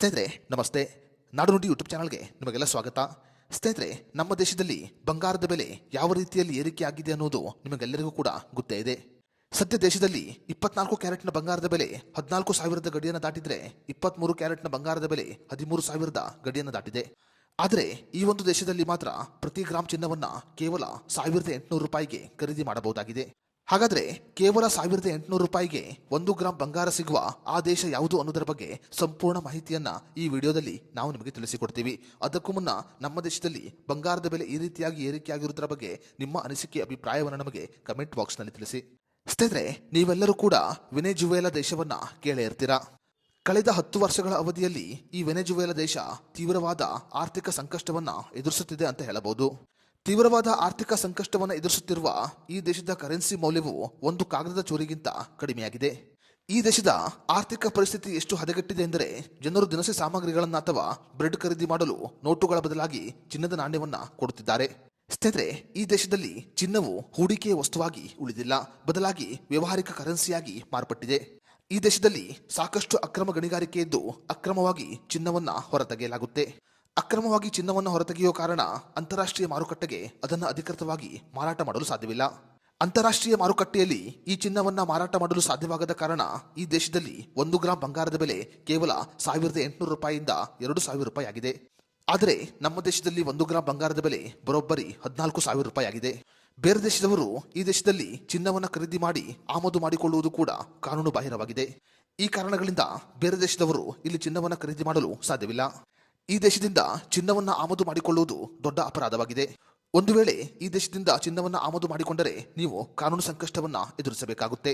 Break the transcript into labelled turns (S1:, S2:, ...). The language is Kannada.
S1: ಸ್ನೇಹಿತರೆ ನಮಸ್ತೆ. ನಾಡುನುಡಿ ಯೂಟ್ಯೂಬ್ ಚಾನಲ್ಗೆ ನಿಮಗೆಲ್ಲ ಸ್ವಾಗತ. ಸ್ನೇಹಿತರೆ, ನಮ್ಮ ದೇಶದಲ್ಲಿ ಬಂಗಾರದ ಬೆಲೆ ಯಾವ ರೀತಿಯಲ್ಲಿ ಏರಿಕೆ ಆಗಿದೆ ಅನ್ನೋದು ನಿಮಗೆಲ್ಲರಿಗೂ ಕೂಡ ಗೊತ್ತೇ ಇದೆ. ಸದ್ಯ ದೇಶದಲ್ಲಿ 24 ಕ್ಯಾರೆಟ್ನ ಬಂಗಾರದ ಬೆಲೆ 14,000 ಗಡಿಯನ್ನು ದಾಟಿದ್ರೆ 23 ಕ್ಯಾರೆಟ್ನ ಬಂಗಾರದ ಬೆಲೆ 13,000 ಗಡಿಯನ್ನು ದಾಟಿದೆ. ಆದರೆ ಈ ಒಂದು ದೇಶದಲ್ಲಿ ಮಾತ್ರ ಪ್ರತಿ ಗ್ರಾಮ್ ಚಿನ್ನವನ್ನ ಕೇವಲ 1,800 ರೂಪಾಯಿಗೆ ಖರೀದಿ ಮಾಡಬಹುದಾಗಿದೆ. ಹಾಗಾದ್ರೆ ಕೇವಲ 1,800 ರೂಪಾಯಿಗೆ 1 ಗ್ರಾಮ್ ಬಂಗಾರ ಸಿಗುವ ಆ ದೇಶ ಯಾವುದು ಅನ್ನೋದರ ಬಗ್ಗೆ ಸಂಪೂರ್ಣ ಮಾಹಿತಿಯನ್ನ ಈ ವಿಡಿಯೋದಲ್ಲಿ ನಾವು ನಿಮಗೆ ತಿಳಿಸಿಕೊಡ್ತೀವಿ. ಅದಕ್ಕೂ ಮುನ್ನ ನಮ್ಮ ದೇಶದಲ್ಲಿ ಬಂಗಾರದ ಬೆಲೆ ಈ ರೀತಿಯಾಗಿ ಏರಿಕೆಯಾಗಿರುವುದರ ಬಗ್ಗೆ ನಿಮ್ಮ ಅನಿಸಿಕೆ ಅಭಿಪ್ರಾಯವನ್ನು ನಮಗೆ ಕಮೆಂಟ್ ಬಾಕ್ಸ್ ನಲ್ಲಿ ತಿಳಿಸಿ. ಸ್ನೇಹಿತರೆ, ನೀವೆಲ್ಲರೂ ಕೂಡ ವೆನೆಜುವೆಲಾ ದೇಶವನ್ನ ಕೇಳೇ ಇರ್ತೀರಾ. ಕಳೆದ 10 ವರ್ಷಗಳ ಅವಧಿಯಲ್ಲಿ ಈ ವೆನೆಜುವೆಲಾ ದೇಶ ತೀವ್ರವಾದ ಆರ್ಥಿಕ ಸಂಕಷ್ಟವನ್ನ ಎದುರಿಸುತ್ತಿದೆ ಅಂತ ಹೇಳಬಹುದು. ತೀವ್ರವಾದ ಆರ್ಥಿಕ ಸಂಕಷ್ಟವನ್ನು ಎದುರಿಸುತ್ತಿರುವ ಈ ದೇಶದ ಕರೆನ್ಸಿ ಮೌಲ್ಯವು ಒಂದು ಕಾಗದದ ಚೂರಿಗಿಂತ ಕಡಿಮೆಯಾಗಿದೆ. ಈ ದೇಶದ ಆರ್ಥಿಕ ಪರಿಸ್ಥಿತಿ ಎಷ್ಟು ಹದಗೆಟ್ಟಿದೆ ಎಂದರೆ ಜನರು ದಿನಸಿ ಸಾಮಗ್ರಿಗಳನ್ನು ಅಥವಾ ಬ್ರೆಡ್ ಖರೀದಿ ಮಾಡಲು ನೋಟುಗಳ ಬದಲಾಗಿ ಚಿನ್ನದ ನಾಣ್ಯವನ್ನ ಕೊಡುತ್ತಿದ್ದಾರೆ. ಸ್ನೇಹಿತರೆ, ಈ ದೇಶದಲ್ಲಿ ಚಿನ್ನವು ಹೂಡಿಕೆಯ ವಸ್ತುವಾಗಿ ಉಳಿದಿಲ್ಲ, ಬದಲಾಗಿ ವ್ಯವಹಾರಿಕ ಕರೆನ್ಸಿಯಾಗಿ ಮಾರ್ಪಟ್ಟಿದೆ. ಈ ದೇಶದಲ್ಲಿ ಸಾಕಷ್ಟು ಅಕ್ರಮ ಗಣಿಗಾರಿಕೆ ಇದ್ದು ಅಕ್ರಮವಾಗಿ ಚಿನ್ನವನ್ನ ಹೊರತೆಗೆಯಲಾಗುತ್ತೆ. ಅಕ್ರಮವಾಗಿ ಚಿನ್ನವನ್ನು ಹೊರತೆಗೆಯುವ ಕಾರಣ ಅಂತಾರಾಷ್ಟ್ರೀಯ ಮಾರುಕಟ್ಟೆಗೆ ಅದನ್ನು ಅಧಿಕೃತವಾಗಿ ಮಾರಾಟ ಮಾಡಲು ಸಾಧ್ಯವಿಲ್ಲ. ಅಂತಾರಾಷ್ಟ್ರೀಯ ಮಾರುಕಟ್ಟೆಯಲ್ಲಿ ಈ ಚಿನ್ನವನ್ನ ಮಾರಾಟ ಮಾಡಲು ಸಾಧ್ಯವಾಗದ ಕಾರಣ ಈ ದೇಶದಲ್ಲಿ 1 ಗ್ರಾಮ್ ಬಂಗಾರದ ಬೆಲೆ ಕೇವಲ 1,800 ರೂಪಾಯಿಯಿಂದ 2,000 ರೂಪಾಯಿ ಆಗಿದೆ. ಆದರೆ ನಮ್ಮ ದೇಶದಲ್ಲಿ 1 ಗ್ರಾಮ್ ಬಂಗಾರದ ಬೆಲೆ ಬರೋಬ್ಬರಿ 14,000 ರೂಪಾಯಿ ಆಗಿದೆ. ಬೇರೆ ದೇಶದವರು ಈ ದೇಶದಲ್ಲಿ ಚಿನ್ನವನ್ನು ಖರೀದಿ ಮಾಡಿ ಆಮದು ಮಾಡಿಕೊಳ್ಳುವುದು ಕೂಡ ಕಾನೂನು ಬಾಹಿರವಾಗಿದೆ. ಈ ಕಾರಣಗಳಿಂದ ಬೇರೆ ದೇಶದವರು ಇಲ್ಲಿ ಚಿನ್ನವನ್ನು ಖರೀದಿ ಮಾಡಲು ಸಾಧ್ಯವಿಲ್ಲ. ಈ ದೇಶದಿಂದ ಚಿನ್ನವನ್ನ ಆಮದು ಮಾಡಿಕೊಳ್ಳುವುದು ದೊಡ್ಡ ಅಪರಾಧವಾಗಿದೆ. ಒಂದು ವೇಳೆ ಈ ದೇಶದಿಂದ ಚಿನ್ನವನ್ನ ಆಮದು ಮಾಡಿಕೊಂಡರೆ ನೀವು ಕಾನೂನು ಸಂಕಷ್ಟವನ್ನ ಎದುರಿಸಬೇಕಾಗುತ್ತೆ.